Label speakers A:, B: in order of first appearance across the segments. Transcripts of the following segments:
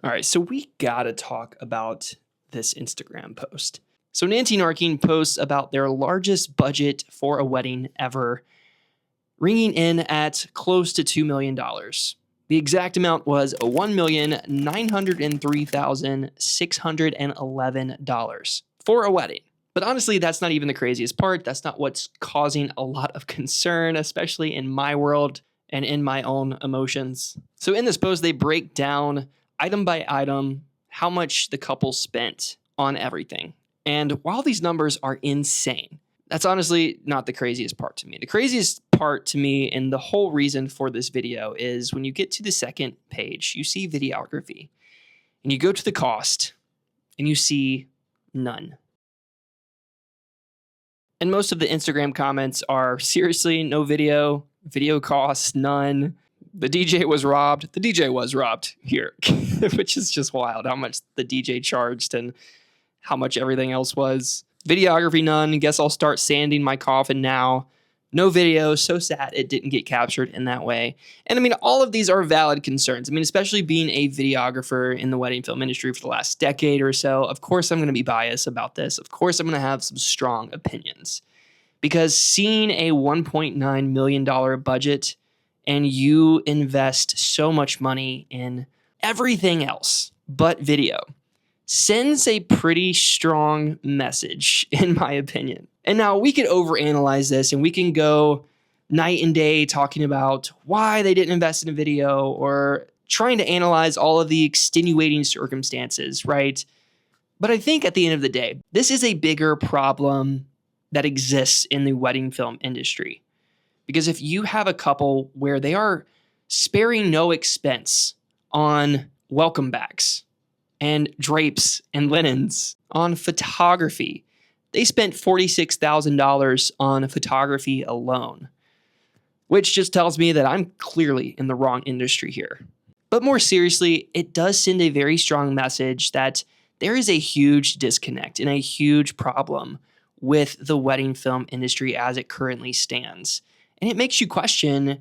A: All right, so we gotta talk about this Instagram post. So Nancy Narking posts about their largest budget for a wedding ever, ringing in at close to $2 million. The exact amount was $1,903,611 for a wedding. But honestly, that's not even the craziest part. That's not what's causing a lot of concern, especially in my world and in my own emotions. So in this post, they break down item by item how much the couple spent on everything. And while these numbers are insane, that's honestly not the craziest part to me. The craziest part to me and the whole reason for this video is when you get to the second page, you see videography and you go to the cost and you see none. And most of the Instagram comments are seriously no video costs, none. The DJ was robbed. The DJ was robbed here, which is just wild how much the DJ charged and how much everything else was. Videography, none. Guess I'll start sanding my coffin now. No video. So sad it didn't get captured in that way. And I mean, all of these are valid concerns. I mean, especially being a videographer in the wedding film industry for the last decade or so, of course I'm going to be biased about this. Of course I'm going to have some strong opinions. Because seeing a $1.9 million budget and you invest so much money in everything else but video sends a pretty strong message, in my opinion. And now we could overanalyze this and we can go night and day talking about why they didn't invest in a video or trying to analyze all of the extenuating circumstances, right? But I think at the end of the day, this is a bigger problem that exists in the wedding film industry. Because if you have a couple where they are sparing no expense on welcome backs and drapes and linens, on photography, they spent $46,000 on photography alone, which just tells me that I'm clearly in the wrong industry here. But more seriously, it does send a very strong message that there is a huge disconnect and a huge problem with the wedding film industry as it currently stands. And it makes you question,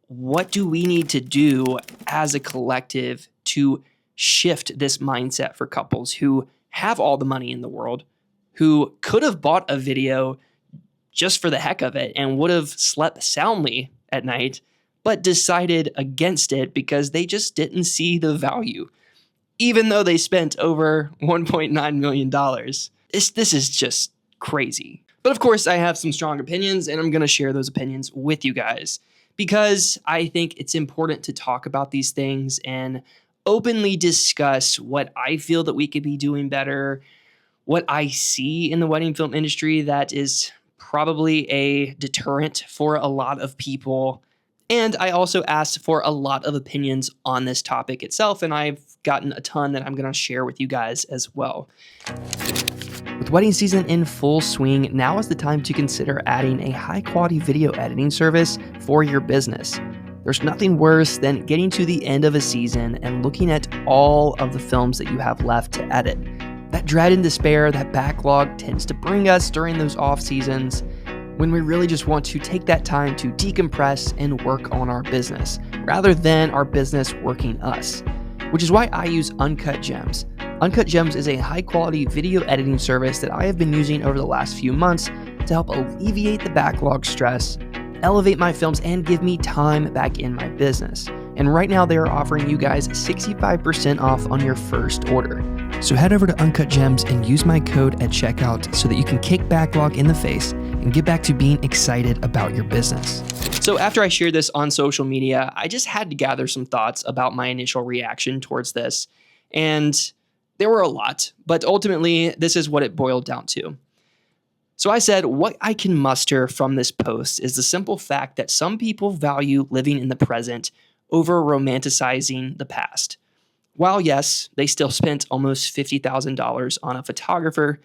A: what do we need to do as a collective to shift this mindset for couples who have all the money in the world, who could have bought a video just for the heck of it and would have slept soundly at night, but decided against it because they just didn't see the value, even though they spent over $1.9 million. This is just crazy. But of course, I have some strong opinions, and I'm going to share those opinions with you guys because I think it's important to talk about these things and openly discuss what I feel that we could be doing better, what I see in the wedding film industry that is probably a deterrent for a lot of people. And I also asked for a lot of opinions on this topic itself, and I've gotten a ton that I'm going to share with you guys as well. With wedding season in full swing, now is the time to consider adding a high-quality video editing service for your business. There's nothing worse than getting to the end of a season and looking at all of the films that you have left to edit. That dread and despair, that backlog tends to bring us during those off seasons when we really just want to take that time to decompress and work on our business rather than our business working us, which is why I use Uncut Gems. Uncut Gems is a high-quality video editing service that I have been using over the last few months to help alleviate the backlog stress, elevate my films, and give me time back in my business. And right now they are offering you guys 65% off on your first order. So head over to Uncut Gems and use my code at checkout so that you can kick backlog in the face and get back to being excited about your business. So after I shared this on social media, I just had to gather some thoughts about my initial reaction towards this. And there were a lot, but ultimately this is what it boiled down to. So I said, what I can muster from this post is the simple fact that some people value living in the present over romanticizing the past. While yes, they still spent almost $50,000 on a photographer,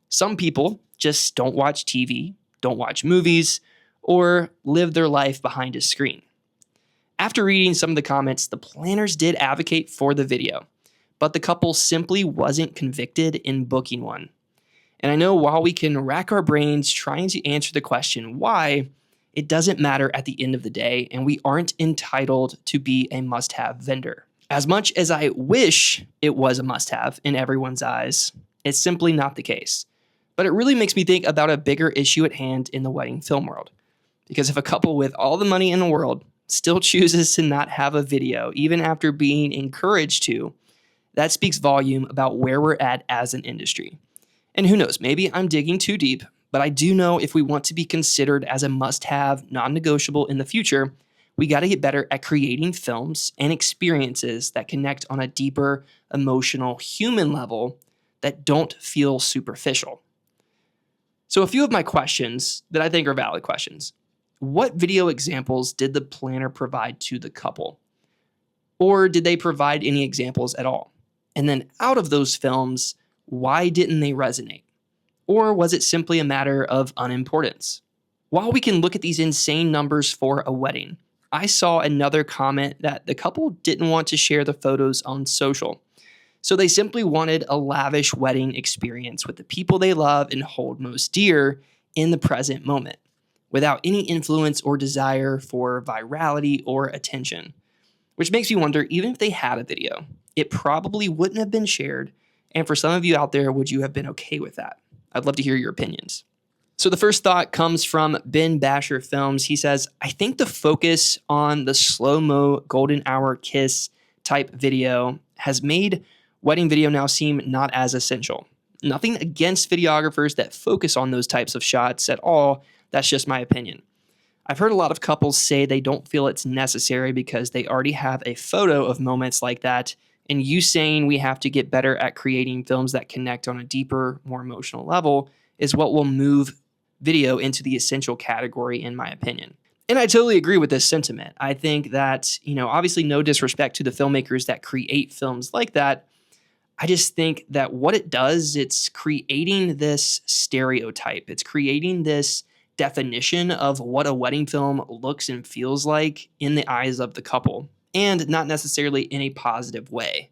A: some people just don't watch TV, don't watch movies, or live their life behind a screen. After reading some of the comments, the planners did advocate for the video, but the couple simply wasn't convicted in booking one. And I know while we can rack our brains trying to answer the question why, it doesn't matter at the end of the day, and we aren't entitled to be a must-have vendor. As much as I wish it was a must-have in everyone's eyes, it's simply not the case. But it really makes me think about a bigger issue at hand in the wedding film world. Because if a couple with all the money in the world still chooses to not have a video, even after being encouraged to, that speaks volume about where we're at as an industry. And who knows, maybe I'm digging too deep, but I do know if we want to be considered as a must-have, non-negotiable in the future, we got to get better at creating films and experiences that connect on a deeper, emotional, human level that don't feel superficial. So a few of my questions that I think are valid questions. What video examples did the planner provide to the couple? Or did they provide any examples at all? And then out of those films, why didn't they resonate? Or was it simply a matter of unimportance? While we can look at these insane numbers for a wedding, I saw another comment that the couple didn't want to share the photos on social. So they simply wanted a lavish wedding experience with the people they love and hold most dear in the present moment, without any influence or desire for virality or attention. Which makes me wonder, even if they had a video, it probably wouldn't have been shared. And for some of you out there, would you have been okay with that? I'd love to hear your opinions. So the first thought comes from Ben Basher Films. He says, I think the focus on the slow-mo golden hour kiss type video has made wedding video now seem not as essential. Nothing against videographers that focus on those types of shots at all. That's just my opinion. I've heard a lot of couples say they don't feel it's necessary because they already have a photo of moments like that. And you saying we have to get better at creating films that connect on a deeper, more emotional level is what will move video into the essential category, in my opinion. And I totally agree with this sentiment. I think that, obviously no disrespect to the filmmakers that create films like that. I just think that what it does, it's creating this stereotype. It's creating this definition of what a wedding film looks and feels like in the eyes of the couple, and not necessarily in a positive way.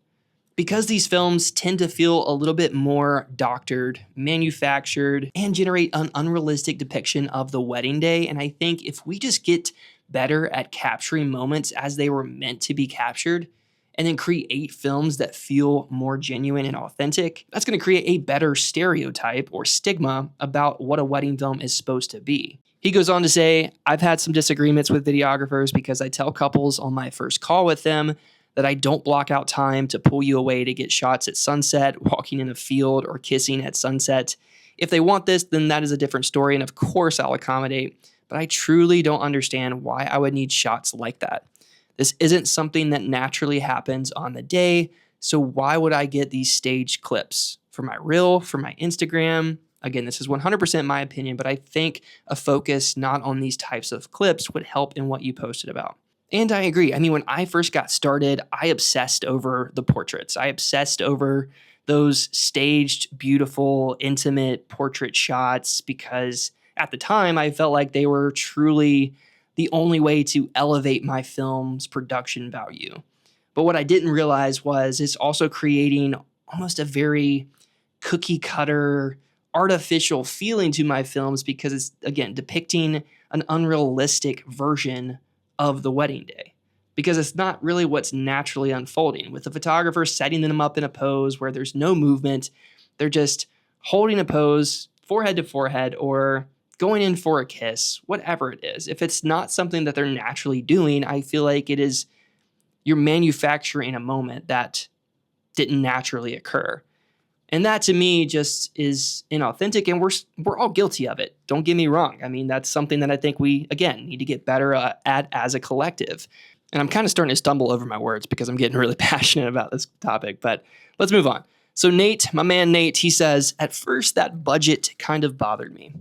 A: Because these films tend to feel a little bit more doctored, manufactured, and generate an unrealistic depiction of the wedding day. And I think if we just get better at capturing moments as they were meant to be captured, and then create films that feel more genuine and authentic, that's going to create a better stereotype or stigma about what a wedding film is supposed to be. He goes on to say, I've had some disagreements with videographers because I tell couples on my first call with them that I don't block out time to pull you away to get shots at sunset, walking in a field, or kissing at sunset. If they want this, then that is a different story, and of course I'll accommodate, but I truly don't understand why I would need shots like that. This isn't something that naturally happens on the day, so why would I get these staged clips? For my reel, for my Instagram? Again, this is 100% my opinion, but I think a focus not on these types of clips would help in what you posted about. And I agree. I mean, when I first got started, I obsessed over the portraits. I obsessed over those staged, beautiful, intimate portrait shots because at the time I felt like they were truly the only way to elevate my film's production value. But what I didn't realize was it's also creating almost a very cookie cutter, artificial feeling to my films because it's, again, depicting an unrealistic version of the wedding day. Because it's not really what's naturally unfolding. With the photographer setting them up in a pose where there's no movement, they're just holding a pose, forehead to forehead, or going in for a kiss, whatever it is. If it's not something that they're naturally doing, I feel like you're manufacturing a moment that didn't naturally occur. And that to me just is inauthentic, and we're all guilty of it. Don't get me wrong. I mean, that's something that I think we, again, need to get better at as a collective. And I'm kind of starting to stumble over my words because I'm getting really passionate about this topic, but let's move on. So Nate, my man Nate, he says, at first that budget kind of bothered me,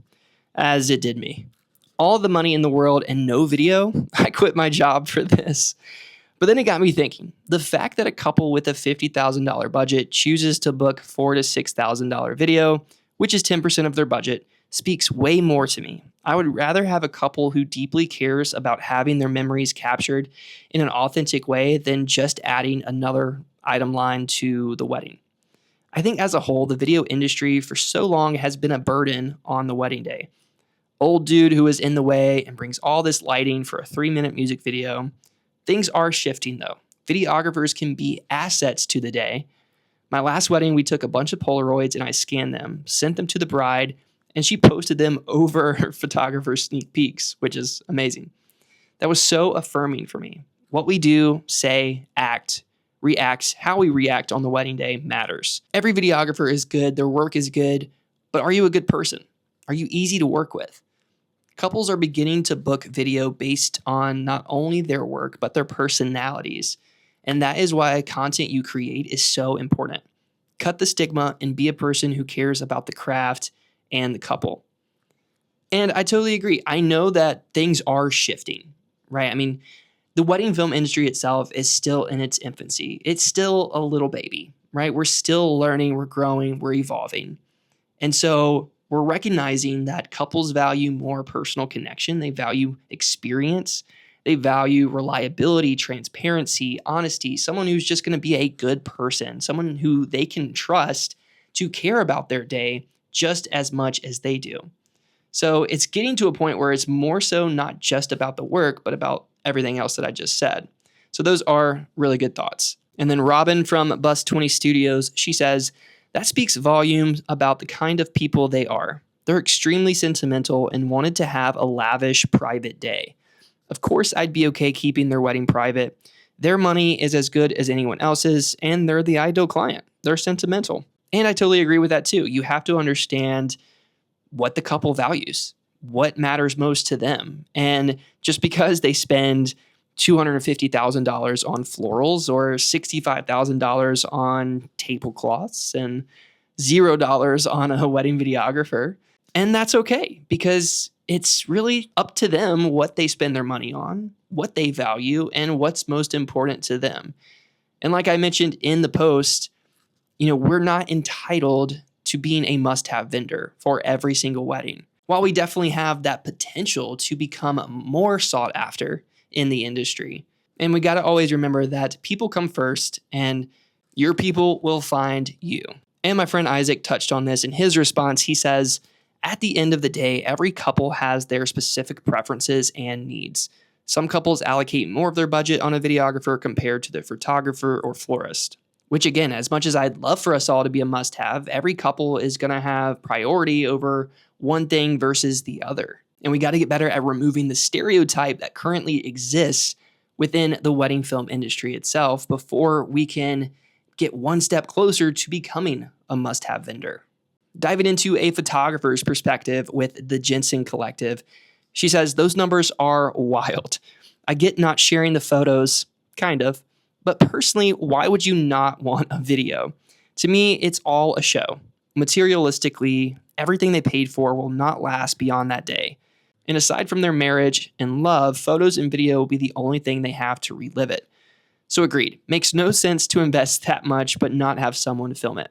A: as it did me. All the money in the world and no video, I quit my job for this. But then it got me thinking, the fact that a couple with a $50,000 budget chooses to book $4,000 to $6,000 video, which is 10% of their budget, speaks way more to me. I would rather have a couple who deeply cares about having their memories captured in an authentic way than just adding another item line to the wedding. I think as a whole, the video industry for so long has been a burden on the wedding day. Old dude who is in the way and brings all this lighting for a 3-minute music video. Things are shifting though. Videographers can be assets to the day. My last wedding, we took a bunch of Polaroids and I scanned them, sent them to the bride, and she posted them over her photographer's sneak peeks, which is amazing. That was so affirming for me. What we do, say, act, react, how we react on the wedding day matters. Every videographer is good, their work is good, but are you a good person? Are you easy to work with? Couples are beginning to book video based on not only their work, but their personalities. And that is why content you create is so important. Cut the stigma and be a person who cares about the craft and the couple. And I totally agree. I know that things are shifting, right? I mean, the wedding film industry itself is still in its infancy. It's still a little baby, right? We're still learning, we're growing, we're evolving. And so we're recognizing that couples value more personal connection. They value experience. They value reliability, transparency, honesty, someone who's just going to be a good person, someone who they can trust to care about their day just as much as they do. So it's getting to a point where it's more so not just about the work, but about everything else that I just said. So those are really good thoughts. And then Robin from Bus 20 Studios, she says, that speaks volumes about the kind of people they are. They're extremely sentimental and wanted to have a lavish private day. Of course, I'd be okay keeping their wedding private. Their money is as good as anyone else's, and they're the ideal client. They're sentimental. And I totally agree with that too. You have to understand what the couple values, what matters most to them. And just because they spend $250,000 on florals or $65,000 on tablecloths and $0 on a wedding videographer, and that's okay because it's really up to them what they spend their money on, what they value, and what's most important to them. And like I mentioned in the post, we're not entitled to being a must-have vendor for every single wedding. While we definitely have that potential to become more sought after in the industry. And we got to always remember that people come first and your people will find you. And my friend Isaac touched on this in his response. He says, at the end of the day, every couple has their specific preferences and needs. Some couples allocate more of their budget on a videographer compared to the photographer or florist. Which again, as much as I'd love for us all to be a must-have, every couple is going to have priority over one thing versus the other. And we got to get better at removing the stereotype that currently exists within the wedding film industry itself before we can get one step closer to becoming a must-have vendor. Diving into a photographer's perspective with the Jensen Collective, she says, those numbers are wild. I get not sharing the photos, kind of, but personally, why would you not want a video? To me, it's all a show. Materialistically, everything they paid for will not last beyond that day. And aside from their marriage and love, photos and video will be the only thing they have to relive it. So agreed, makes no sense to invest that much but not have someone film it.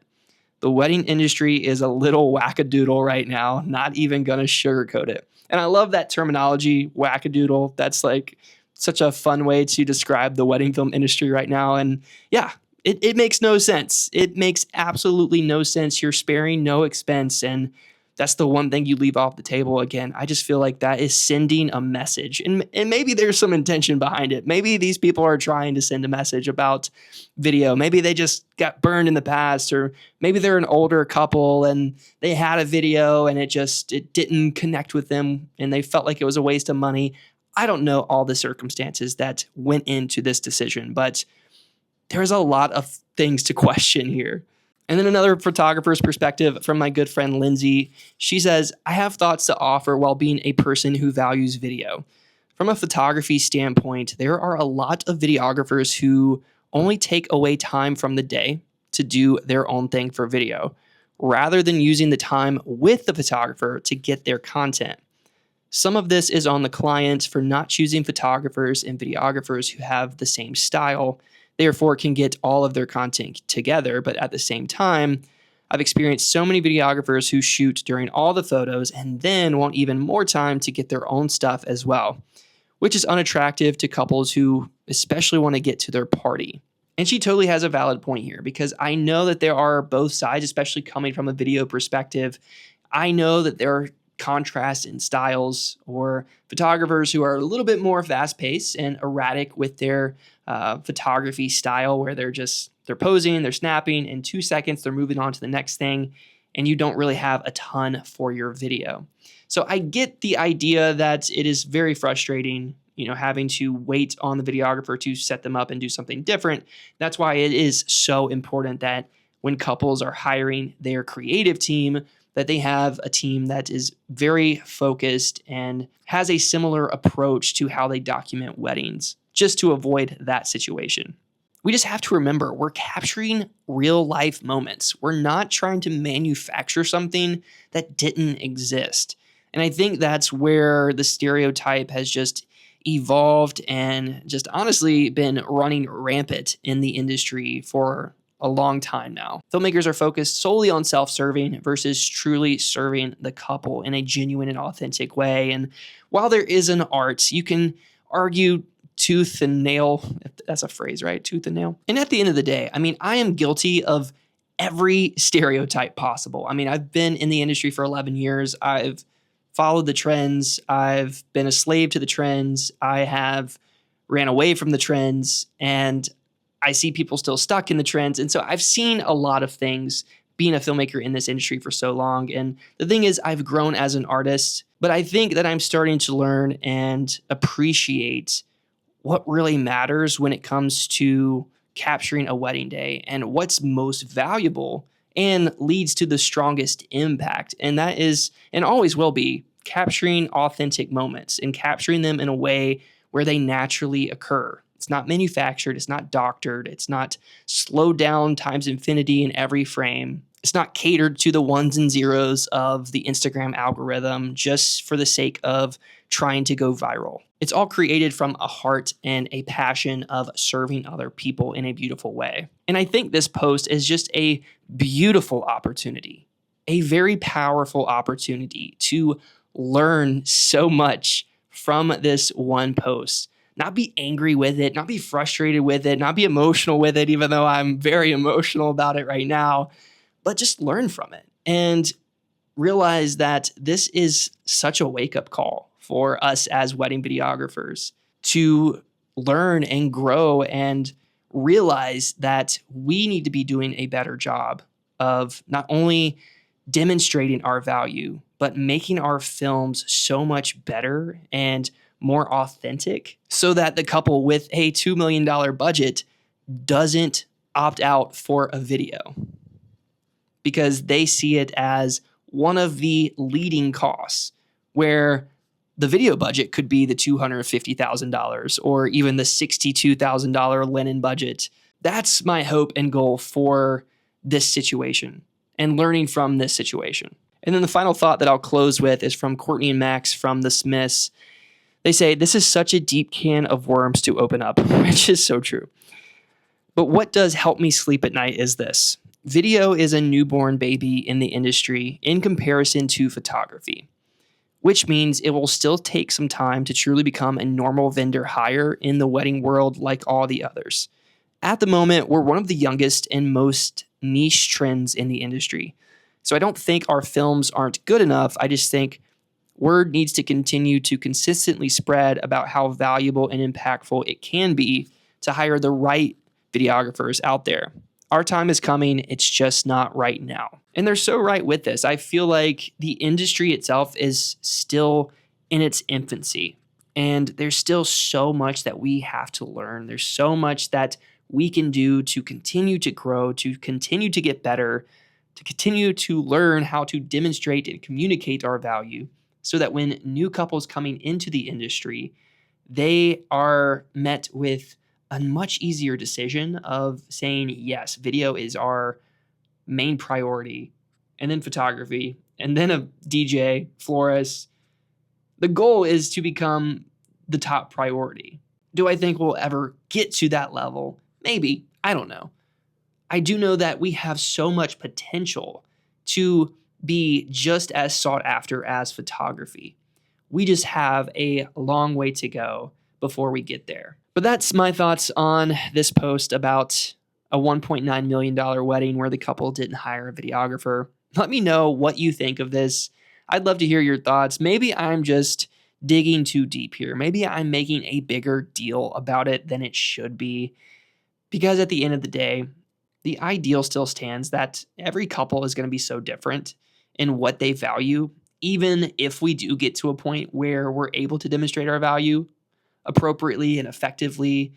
A: The wedding industry is a little wackadoodle right now, not even gonna sugarcoat it. And I love that terminology, wackadoodle. That's like such a fun way to describe the wedding film industry right now. And yeah, it makes no sense. It makes absolutely no sense. You're sparing no expense. And that's the one thing you leave off the table. Again, I just feel like that is sending a message. And maybe there's some intention behind it. Maybe these people are trying to send a message about video. Maybe they just got burned in the past, or maybe they're an older couple and they had a video and it didn't connect with them and they felt like it was a waste of money. I don't know all the circumstances that went into this decision, but there's a lot of things to question here. And then another photographer's perspective from my good friend Lindsay. She says, I have thoughts to offer while being a person who values video. From a photography standpoint, there are a lot of videographers who only take away time from the day to do their own thing for video, rather than using the time with the photographer to get their content. Some of this is on the client for not choosing photographers and videographers who have the same style, therefore can get all of their content together. But at the same time, I've experienced so many videographers who shoot during all the photos and then want even more time to get their own stuff as well, which is unattractive to couples who especially want to get to their party. And she totally has a valid point here, because I know that there are both sides, especially coming from a video perspective. I know that there are contrasts in styles, or photographers who are a little bit more fast-paced and erratic with their photography style where they're posing, they're snapping, in 2 seconds they're moving on to the next thing, and you don't really have a ton for your video. So I get the idea that it is very frustrating, having to wait on the videographer to set them up and do something different. That's why it is so important that when couples are hiring their creative team, that they have a team that is very focused and has a similar approach to how they document weddings, just to avoid that situation. We just have to remember we're capturing real life moments. We're not trying to manufacture something that didn't exist. And I think that's where the stereotype has just evolved and just honestly been running rampant in the industry for a long time now. Filmmakers are focused solely on self-serving versus truly serving the couple in a genuine and authentic way. And while there is an art, you can argue tooth and nail, if that's a phrase, right? Tooth and nail. And at the end of the day, I am guilty of every stereotype possible. I've been in the industry for 11 years. I've followed the trends. I've been a slave to the trends. I have ran away from the trends, and I see people still stuck in the trends. And so I've seen a lot of things being a filmmaker in this industry for so long. And the thing is, I've grown as an artist, but I think that I'm starting to learn and appreciate what really matters when it comes to capturing a wedding day and what's most valuable and leads to the strongest impact. And that is, and always will be, capturing authentic moments and capturing them in a way where they naturally occur. It's not manufactured. It's not doctored. It's not slowed down times infinity in every frame. It's not catered to the ones and zeros of the Instagram algorithm just for the sake of trying to go viral. It's all created from a heart and a passion of serving other people in a beautiful way. And I think this post is just a beautiful opportunity, a very powerful opportunity to learn so much from this one post. Not be angry with it, not be frustrated with it, not be emotional with it, even though I'm very emotional about it right now, but just learn from it and realize that this is such a wake-up call for us as wedding videographers to learn and grow and realize that we need to be doing a better job of not only demonstrating our value, but making our films so much better and more authentic so that the couple with a $2 million budget doesn't opt out for a video because they see it as one of the leading costs, where the video budget could be the $250,000 or even the $62,000 linen budget. That's my hope and goal for this situation and learning from this situation. And then the final thought that I'll close with is from Courtney and Max from The Smiths. They say, "This is such a deep can of worms to open up," which is so true. But what does help me sleep at night is this. Video is a newborn baby in the industry in comparison to photography, which means it will still take some time to truly become a normal vendor hire in the wedding world like all the others. At the moment, we're one of the youngest and most niche trends in the industry. So I don't think our films aren't good enough. I just think word needs to continue to consistently spread about how valuable and impactful it can be to hire the right videographers out there. Our time is coming. It's just not right now. And they're so right with this. I feel like the industry itself is still in its infancy, and there's still so much that we have to learn. There's so much that we can do to continue to grow, to continue to get better, to continue to learn how to demonstrate and communicate our value so that when new couples coming into the industry, they are met with a much easier decision of saying, yes, video is our main priority, and then photography, and then a DJ, florist. The goal is to become the top priority. Do I think we'll ever get to that level? Maybe. I don't know. I do know that we have so much potential to be just as sought after as photography. We just have a long way to go before we get there. But that's my thoughts on this post about a $1.9 million wedding where the couple didn't hire a videographer. Let me know what you think of this. I'd love to hear your thoughts. Maybe I'm just digging too deep here. Maybe I'm making a bigger deal about it than it should be, because at the end of the day, the ideal still stands that every couple is going to be so different in what they value. Even if we do get to a point where we're able to demonstrate our value appropriately and effectively,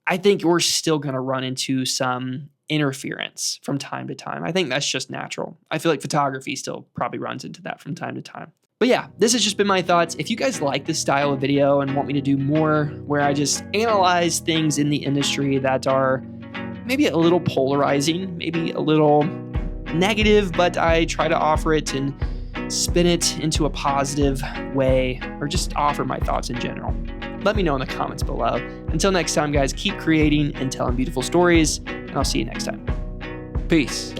A: I think we're still going to run into some interference from time to time. I think that's just natural. I feel like photography still probably runs into that from time to time. But yeah, this has just been my thoughts. If you guys like this style of video and want me to do more where I just analyze things in the industry that are maybe a little polarizing, maybe a little negative, but I try to offer it and spin it into a positive way, or just offer my thoughts in general, let me know in the comments below. Until next time, guys, keep creating and telling beautiful stories, and I'll see you next time. Peace.